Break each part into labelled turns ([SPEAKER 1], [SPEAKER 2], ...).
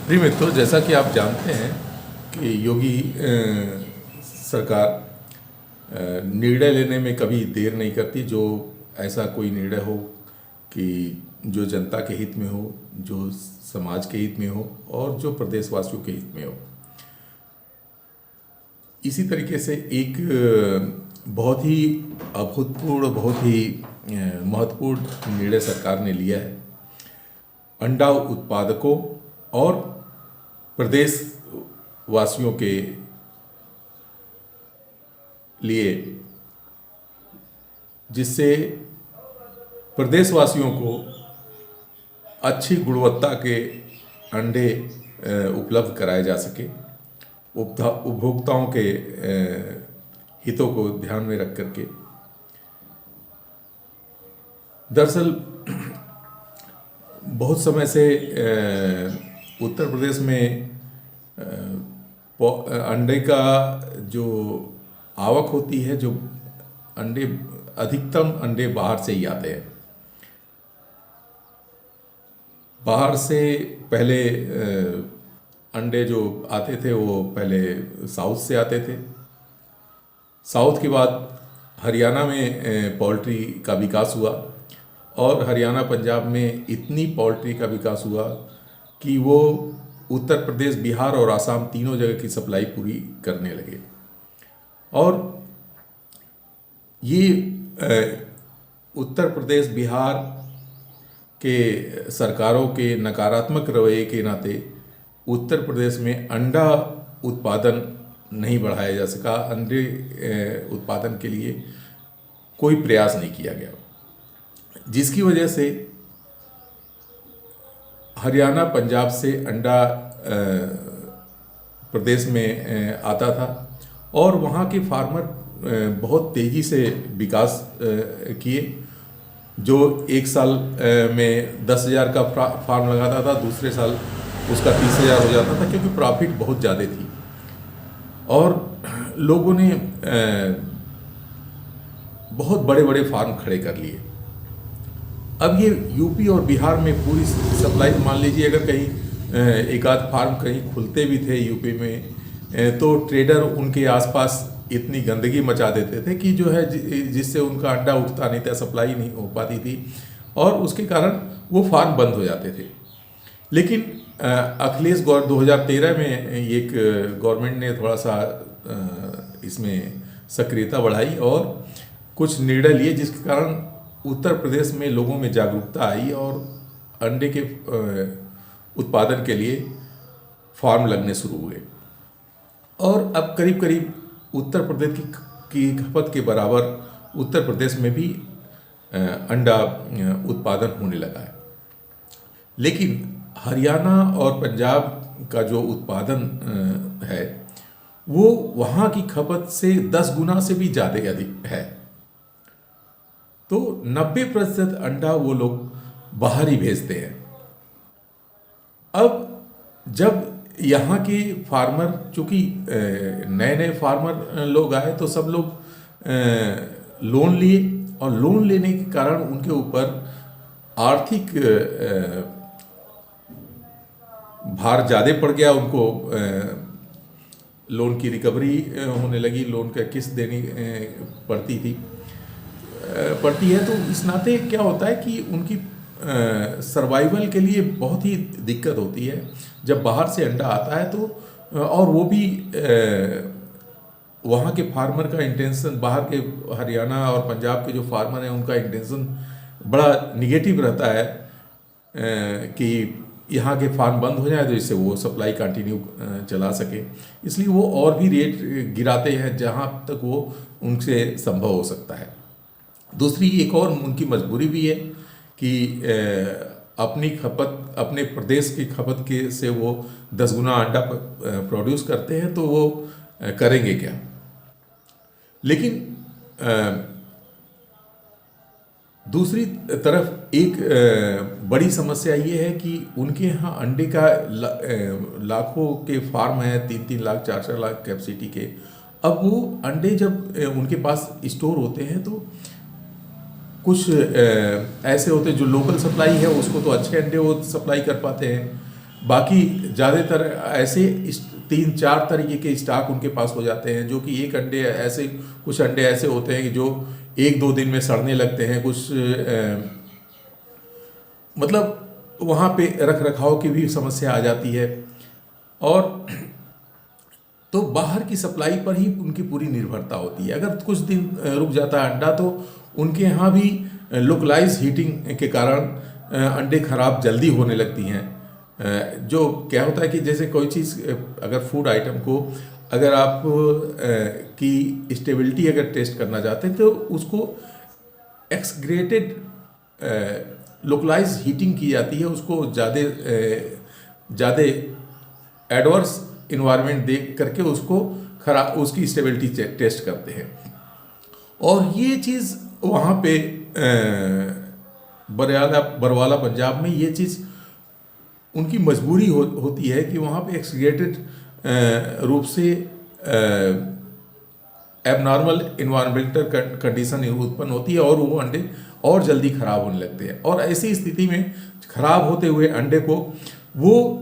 [SPEAKER 1] प्रिय मित्रों, जैसा कि आप जानते हैं कि योगी सरकार निर्णय लेने में कभी देर नहीं करती। जो ऐसा कोई निर्णय हो कि जो जनता के हित में हो, जो समाज के हित में हो और जो प्रदेशवासियों के हित में हो। इसी तरीके से एक बहुत ही अभूतपूर्व, बहुत ही महत्वपूर्ण निर्णय सरकार ने लिया है अंडा उत्पादकों और प्रदेश वासियों के लिए, जिससे प्रदेशवासियों को अच्छी गुणवत्ता के अंडे उपलब्ध कराए जा सके। उपभोक्ताओं के हितों को ध्यान में रख करके। दरअसल बहुत समय से उत्तर प्रदेश में अंडे का जो आवक होती है, जो अंडे अधिकतम अंडे बाहर से ही आते हैं। बाहर से पहले अंडे जो आते थे वो पहले साउथ से आते थे। साउथ के बाद हरियाणा में पोल्ट्री का विकास हुआ और हरियाणा पंजाब में इतनी पोल्ट्री का विकास हुआ कि वो उत्तर प्रदेश, बिहार और आसाम तीनों जगह की सप्लाई पूरी करने लगे। और ये उत्तर प्रदेश, बिहार के सरकारों के नकारात्मक रवैये के नाते उत्तर प्रदेश में अंडा उत्पादन नहीं बढ़ाया जा सका। अंडे उत्पादन के लिए कोई प्रयास नहीं किया गया, जिसकी वजह से हरियाणा पंजाब से अंडा प्रदेश में आता था और वहाँ के फार्मर बहुत तेज़ी से विकास किए। जो एक साल में 10,000 का फार्म लगाता था, दूसरे साल उसका 30,000 हो जाता था, क्योंकि प्रॉफिट बहुत ज़्यादा थी। और लोगों ने बहुत बड़े बड़े फार्म खड़े कर लिए। अब ये यूपी और बिहार में पूरी सप्लाई, मान लीजिए अगर कहीं एक आध फार्म कहीं खुलते भी थे यूपी में, तो ट्रेडर उनके आसपास इतनी गंदगी मचा देते थे कि जो है जिससे उनका अंडा उठता नहीं था, सप्लाई नहीं हो पाती थी और उसके कारण वो फार्म बंद हो जाते थे। लेकिन अखिलेश 2013 में एक गवर्नमेंट ने थोड़ा सा इसमें सक्रियता बढ़ाई और कुछ निर्णय लिए, जिसके कारण उत्तर प्रदेश में लोगों में जागरूकता आई और अंडे के उत्पादन के लिए फार्म लगने शुरू हुए। और अब करीब करीब उत्तर प्रदेश की खपत के बराबर उत्तर प्रदेश में भी अंडा उत्पादन होने लगा है। लेकिन हरियाणा और पंजाब का जो उत्पादन है वो वहाँ की खपत से 10 गुना से भी ज़्यादा अधिक है। तो 90% अंडा वो लोग बाहर ही भेजते हैं। अब जब यहाँ के फार्मर, चूँकि नए नए फार्मर लोग आए, तो सब लोग लोन लिए और लोन लेने के कारण उनके ऊपर आर्थिक भार ज़्यादा पड़ गया। उनको लोन की रिकवरी होने लगी, लोन का किस्त देनी पड़ती है। तो इस नाते क्या होता है कि उनकी सर्वाइवल के लिए बहुत ही दिक्कत होती है जब बाहर से अंडा आता है। तो और वो भी वहाँ के फार्मर का इंटेंशन, बाहर के हरियाणा और पंजाब के जो फार्मर हैं उनका इंटेंशन बड़ा निगेटिव रहता है कि यहाँ के फार्म बंद हो जाए तो इससे वो सप्लाई कंटिन्यू चला सके। इसलिए वो और भी रेट गिराते हैं जहाँ तक वो उनसे संभव हो सकता है। दूसरी एक और उनकी मजबूरी भी है कि अपनी खपत, अपने प्रदेश की खपत के से वो 10 गुना अंडा प्रोड्यूस करते हैं, तो वो करेंगे क्या। लेकिन दूसरी तरफ एक बड़ी समस्या ये है कि उनके यहाँ अंडे का लाखों के फार्म हैं, 3-3 लाख 4-4 लाख कैपेसिटी के। अब वो अंडे जब उनके पास स्टोर होते हैं तो कुछ ऐसे होते हैं जो लोकल सप्लाई है उसको तो अच्छे अंडे वो सप्लाई कर पाते हैं, बाकी ज़्यादातर ऐसे 3-4 तरीके के स्टॉक उनके पास हो जाते हैं, जो कि एक अंडे ऐसे, कुछ अंडे ऐसे होते हैं कि जो 1-2 दिन में सड़ने लगते हैं, कुछ मतलब वहाँ पे रख रखाव की भी समस्या आ जाती है। और तो बाहर की सप्लाई पर ही उनकी पूरी निर्भरता होती है। अगर कुछ दिन रुक जाता है अंडा, तो उनके यहाँ भी लोकलाइज हीटिंग के कारण अंडे खराब जल्दी होने लगती हैं। जो क्या होता है कि जैसे कोई चीज़, अगर फूड आइटम को अगर आप की स्टेबिलिटी अगर टेस्ट करना चाहते हैं, तो उसको एक्सग्रेटेड लोकलाइज हीटिंग की जाती है, उसको ज़्यादा एडवर्स इन्वायरमेंट देख करके उसको खराब, उसकी स्टेबिलिटी टेस्ट करते हैं। और ये चीज़ वहाँ पे बरवाला पंजाब में ये चीज़ उनकी मजबूरी होती है कि वहाँ पे एक्सग्रेटेड रूप से एबनॉर्मल इन्वायरमेंटल कंडीशन उत्पन्न होती है, और वो अंडे और जल्दी खराब होने लगते हैं। और ऐसी स्थिति में खराब होते हुए अंडे को वो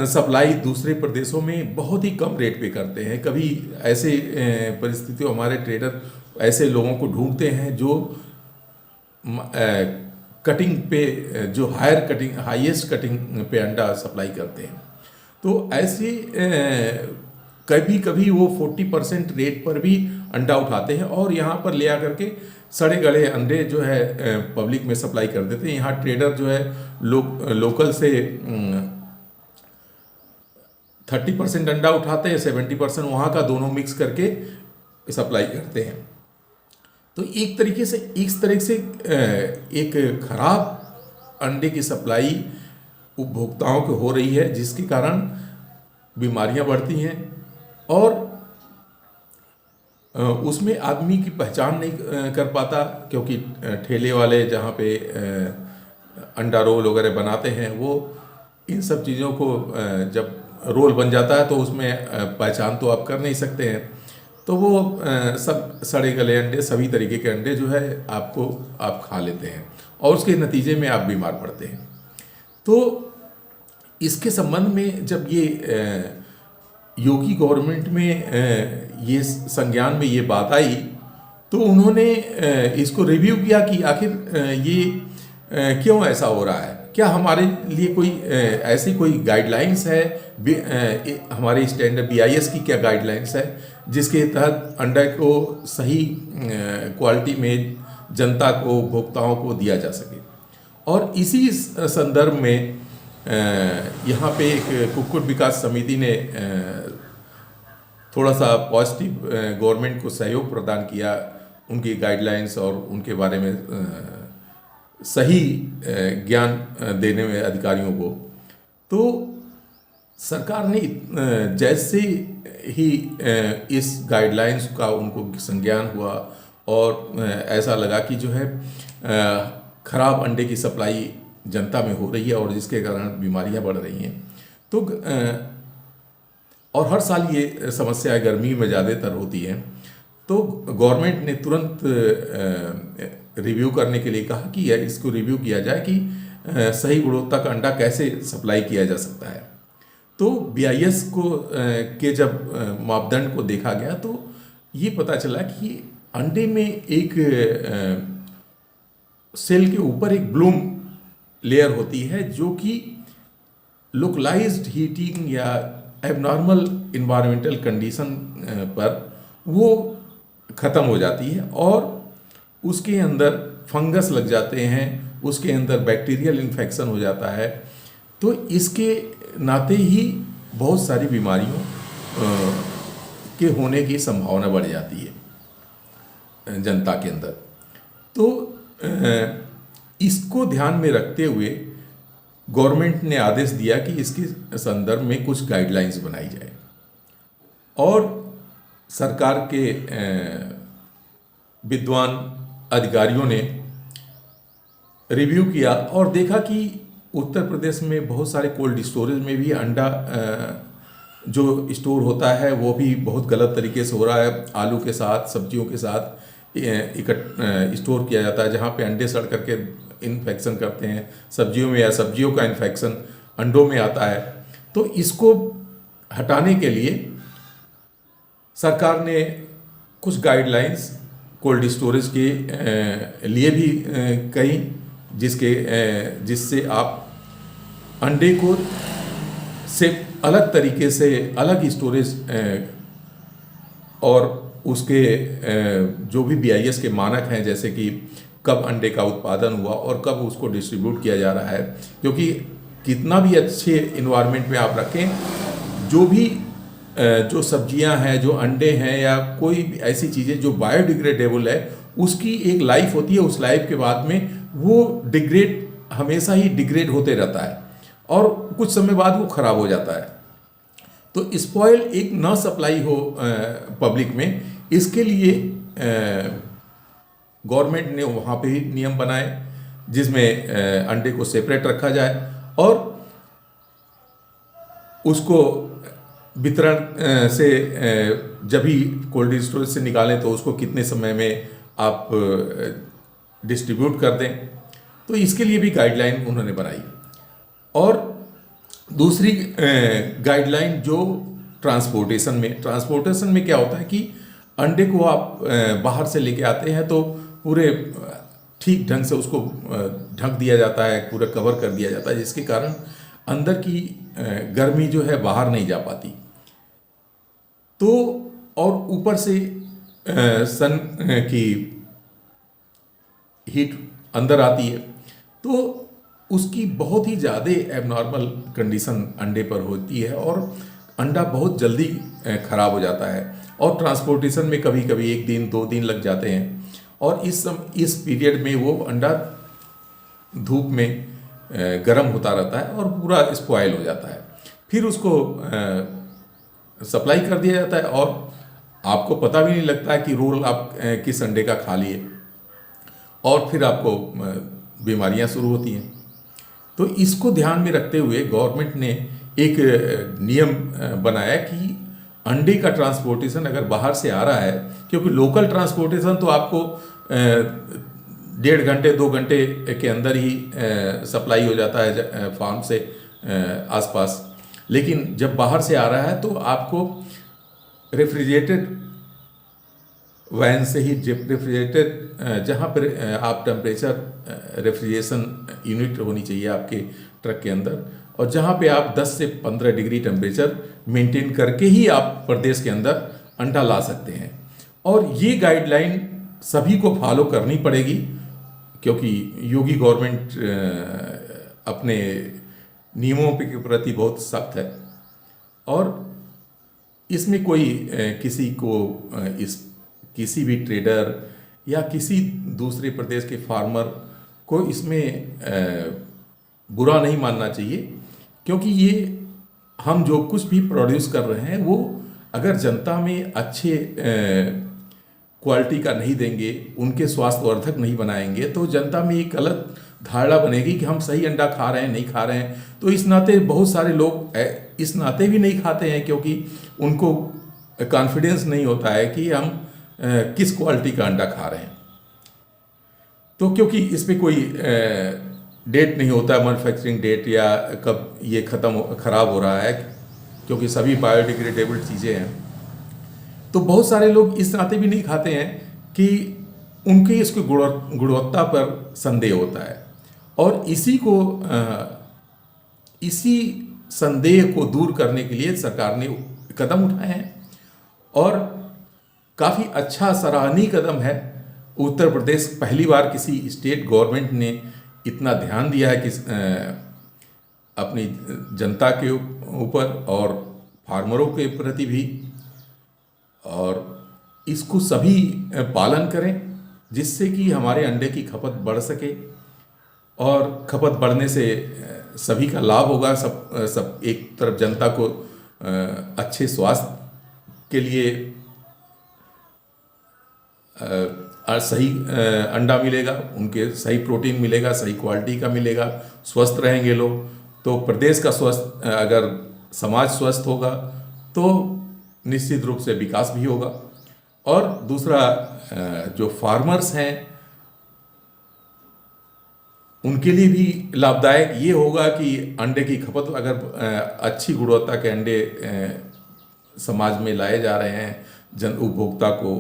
[SPEAKER 1] सप्लाई दूसरे प्रदेशों में बहुत ही कम रेट पे करते हैं। कभी ऐसे परिस्थितियों हमारे ट्रेडर ऐसे लोगों को ढूंढते हैं जो कटिंग पे, जो हाईएस्ट कटिंग पे अंडा सप्लाई करते हैं। तो ऐसे कभी कभी वो 40% रेट पर भी अंडा उठाते हैं और यहाँ पर ले आकर के सड़े गले अंडे जो है पब्लिक में सप्लाई कर देते हैं। यहाँ ट्रेडर जो है लोकल से 30% अंडा उठाते हैं, 70% वहाँ का, दोनों मिक्स करके सप्लाई करते हैं। तो एक तरीके से इस तरह से एक खराब अंडे की सप्लाई उपभोक्ताओं को हो रही है, जिसके कारण बीमारियां बढ़ती हैं और उसमें आदमी की पहचान नहीं कर पाता, क्योंकि ठेले वाले जहाँ पे अंडा रोल वगैरह बनाते हैं, वो इन सब चीज़ों को जब रोल बन जाता है तो उसमें पहचान तो आप कर नहीं सकते हैं। तो वो सब सड़े गले अंडे, सभी तरीके के अंडे जो है आप खा लेते हैं और उसके नतीजे में आप बीमार पड़ते हैं। तो इसके संबंध में जब ये योगी गवर्नमेंट में ये संज्ञान में ये बात आई, तो उन्होंने इसको रिव्यू किया कि आखिर ये क्यों ऐसा हो रहा है, क्या हमारे लिए कोई ऐसी कोई गाइडलाइंस है, हमारे स्टैंडर्ड BIS की क्या गाइडलाइंस है जिसके तहत अंडे को सही क्वालिटी में जनता को, उपभोक्ताओं को दिया जा सके। और इसी संदर्भ में यहाँ पे एक कुक्कुट विकास समिति ने थोड़ा सा पॉजिटिव गवर्नमेंट को सहयोग प्रदान किया, उनकी गाइडलाइंस और उनके बारे में सही ज्ञान देने में अधिकारियों को। तो सरकार ने जैसे ही इस गाइडलाइंस का उनको संज्ञान हुआ और ऐसा लगा कि जो है खराब अंडे की सप्लाई जनता में हो रही है और जिसके कारण बीमारियां बढ़ रही हैं, तो और हर साल ये समस्या गर्मी में ज़्यादातर होती है, तो गवर्नमेंट ने तुरंत रिव्यू करने के लिए कहा कि इसको रिव्यू किया जाए कि सही गुणवत्ता का अंडा कैसे सप्लाई किया जा सकता है। तो BIS को के जब मापदंड को देखा गया तो ये पता चला कि अंडे में एक सेल के ऊपर एक ब्लूम लेयर होती है जो कि लोकलाइज्ड हीटिंग या एबनॉर्मल इन्वायरमेंटल कंडीशन पर वो ख़त्म हो जाती है और उसके अंदर फंगस लग जाते हैं, उसके अंदर बैक्टीरियल इन्फेक्शन हो जाता है। तो इसके नाते ही बहुत सारी बीमारियों के होने की संभावना बढ़ जाती है जनता के अंदर। तो इसको ध्यान में रखते हुए गवर्नमेंट ने आदेश दिया कि इसके संदर्भ में कुछ गाइडलाइंस बनाई जाए और सरकार के विद्वान अधिकारियों ने रिव्यू किया और देखा कि उत्तर प्रदेश में बहुत सारे कोल्ड स्टोरेज में भी अंडा जो स्टोर होता है वो भी बहुत गलत तरीके से हो रहा है। आलू के साथ, सब्जियों के साथ स्टोर किया जाता है, जहाँ पे अंडे सड़ करके इन्फेक्शन करते हैं सब्जियों में, या सब्जियों का इन्फेक्शन अंडों में आता है। तो इसको हटाने के लिए सरकार ने कुछ गाइडलाइंस कोल्ड स्टोरेज के लिए भी कही, जिससे आप अंडे को से अलग तरीके से अलग स्टोरेज और उसके जो भी BIS के मानक हैं, जैसे कि कब अंडे का उत्पादन हुआ और कब उसको डिस्ट्रीब्यूट किया जा रहा है, क्योंकि कितना भी अच्छे इन्वायरमेंट में आप रखें, जो भी जो सब्जियां हैं, जो अंडे हैं या कोई भी ऐसी चीज़ें जो बायोडिग्रेडेबल है, उसकी एक लाइफ होती है। उस लाइफ के बाद में वो हमेशा ही डिग्रेड होते रहता है और कुछ समय बाद वो खराब हो जाता है। तो स्पॉइल एक न सप्लाई हो पब्लिक में, इसके लिए गवर्नमेंट ने वहाँ पे ही नियम बनाए जिसमें अंडे को सेपरेट रखा जाए और उसको वितरण से जब भी कोल्ड स्टोरेज से निकालें तो उसको कितने समय में आप डिस्ट्रीब्यूट कर दें। तो इसके लिए भी गाइडलाइन उन्होंने बनाई। और दूसरी गाइडलाइन जो ट्रांसपोर्टेशन में क्या होता है कि अंडे को आप बाहर से लेके आते हैं तो पूरे ठीक ढंग से उसको ढक दिया जाता है, पूरा कवर कर दिया जाता है, जिसके कारण अंदर की गर्मी जो है बाहर नहीं जा पाती। तो और ऊपर से सन की हीट अंदर आती है, तो उसकी बहुत ही ज़्यादा एबनॉर्मल कंडीशन अंडे पर होती है और अंडा बहुत जल्दी ख़राब हो जाता है। और ट्रांसपोर्टेशन में कभी कभी 1 दिन 2 दिन लग जाते हैं और इस पीरियड में वो अंडा धूप में गर्म होता रहता है और पूरा स्पॉइल हो जाता है। फिर उसको सप्लाई कर दिया जाता है और आपको पता भी नहीं लगता है कि रोल आप किस अंडे का खा लिए और फिर आपको बीमारियां शुरू होती हैं। तो इसको ध्यान में रखते हुए गवर्नमेंट ने एक नियम बनाया कि अंडे का ट्रांसपोर्टेशन अगर बाहर से आ रहा है, क्योंकि लोकल ट्रांसपोर्टेशन तो आपको 1.5 घंटे 2 घंटे के अंदर ही सप्लाई हो जाता है फार्म से आसपास, लेकिन जब बाहर से आ रहा है तो आपको रेफ्रिजरेटेड वैन से ही, रेफ्रिजरेटेड जहाँ पर आप टेम्परेचर रेफ्रिजरेशन यूनिट होनी चाहिए आपके ट्रक के अंदर, और जहाँ पे आप 10 से 15 डिग्री टेम्परेचर मेंटेन करके ही आप प्रदेश के अंदर अंडा ला सकते हैं। और ये गाइडलाइन सभी को फॉलो करनी पड़ेगी, क्योंकि योगी गवर्नमेंट अपने नियमों के प्रति बहुत सख्त है और इसमें कोई किसी भी ट्रेडर या किसी दूसरे प्रदेश के फार्मर को इसमें बुरा नहीं मानना चाहिए, क्योंकि ये हम जो कुछ भी प्रोड्यूस कर रहे हैं वो अगर जनता में अच्छे क्वालिटी का नहीं देंगे, उनके स्वास्थ्यवर्धक नहीं बनाएंगे, तो जनता में एक गलत धारणा बनेगी कि हम सही अंडा खा रहे हैं नहीं खा रहे हैं। तो इस नाते बहुत सारे लोग इस नाते भी नहीं खाते हैं क्योंकि उनको कॉन्फिडेंस नहीं होता है कि हम किस क्वालिटी का अंडा खा रहे हैं। तो क्योंकि इस पर कोई डेट नहीं होता है, मैन्युफैक्चरिंग डेट या कब ये ख़राब हो रहा है, क्योंकि सभी बायोडिग्रेडेबल चीज़ें हैं, तो बहुत सारे लोग इस नाते भी नहीं खाते हैं कि उनकी इसकी गुणवत्ता पर संदेह होता है। और इसी संदेह को दूर करने के लिए सरकार ने कदम उठाए हैं और काफ़ी अच्छा सराहनीय कदम है। उत्तर प्रदेश पहली बार किसी स्टेट गवर्नमेंट ने इतना ध्यान दिया है कि अपनी जनता के ऊपर और फार्मरों के प्रति भी, और इसको सभी पालन करें जिससे कि हमारे अंडे की खपत बढ़ सके और खपत बढ़ने से सभी का लाभ होगा। सब एक तरफ जनता को अच्छे स्वास्थ्य के लिए सही अंडा मिलेगा, उनके सही प्रोटीन मिलेगा, सही क्वालिटी का मिलेगा, स्वस्थ रहेंगे लोग। तो प्रदेश का स्वस्थ, अगर समाज स्वस्थ होगा तो निश्चित रूप से विकास भी होगा। और दूसरा, जो फार्मर्स हैं उनके लिए भी लाभदायक ये होगा कि अंडे की खपत अगर अच्छी गुणवत्ता के अंडे समाज में लाए जा रहे हैं, जन उपभोक्ता को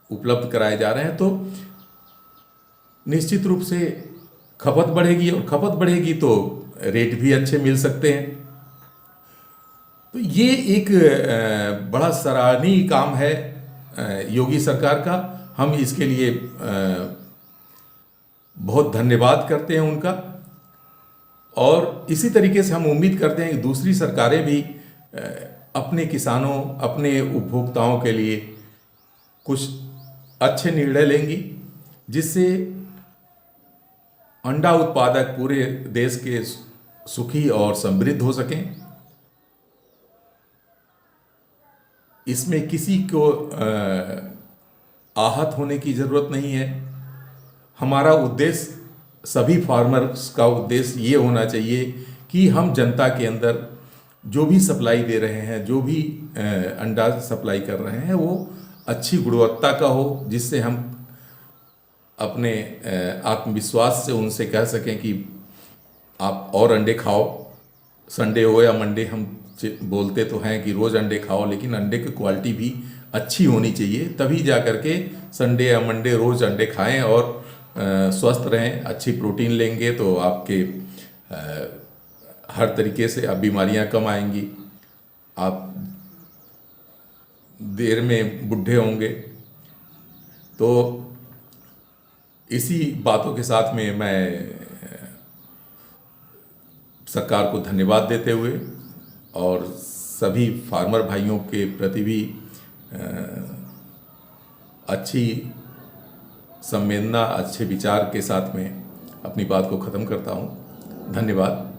[SPEAKER 1] उपलब्ध कराए जा रहे हैं, तो निश्चित रूप से खपत बढ़ेगी, और खपत बढ़ेगी तो रेट भी अच्छे मिल सकते हैं। तो ये एक बड़ा सराहनीय काम है योगी सरकार का। हम इसके लिए बहुत धन्यवाद करते हैं उनका, और इसी तरीके से हम उम्मीद करते हैं कि दूसरी सरकारें भी अपने किसानों, अपने उपभोक्ताओं के लिए कुछ अच्छे निर्णय लेंगी, जिससे अंडा उत्पादक पूरे देश के सुखी और समृद्ध हो सकें। इसमें किसी को आहत होने की ज़रूरत नहीं है। हमारा उद्देश्य, सभी फार्मर्स का उद्देश्य ये होना चाहिए कि हम जनता के अंदर जो भी सप्लाई दे रहे हैं, जो भी अंडा सप्लाई कर रहे हैं, वो अच्छी गुणवत्ता का हो, जिससे हम अपने आत्मविश्वास से उनसे कह सकें कि आप और अंडे खाओ। संडे हो या मंडे, हम बोलते तो हैं कि रोज़ अंडे खाओ, लेकिन अंडे की क्वालिटी भी अच्छी होनी चाहिए, तभी जा कर के संडे या मंडे रोज़ अंडे खाएं और स्वस्थ रहें। अच्छी प्रोटीन लेंगे तो आपके हर तरीके से अब बीमारियां कम आएंगी, आप देर में बूढ़े होंगे। तो इसी बातों के साथ में मैं सरकार को धन्यवाद देते हुए और सभी फार्मर भाइयों के प्रति भी अच्छी संवेदना, अच्छे विचार के साथ में अपनी बात को ख़त्म करता हूँ। धन्यवाद।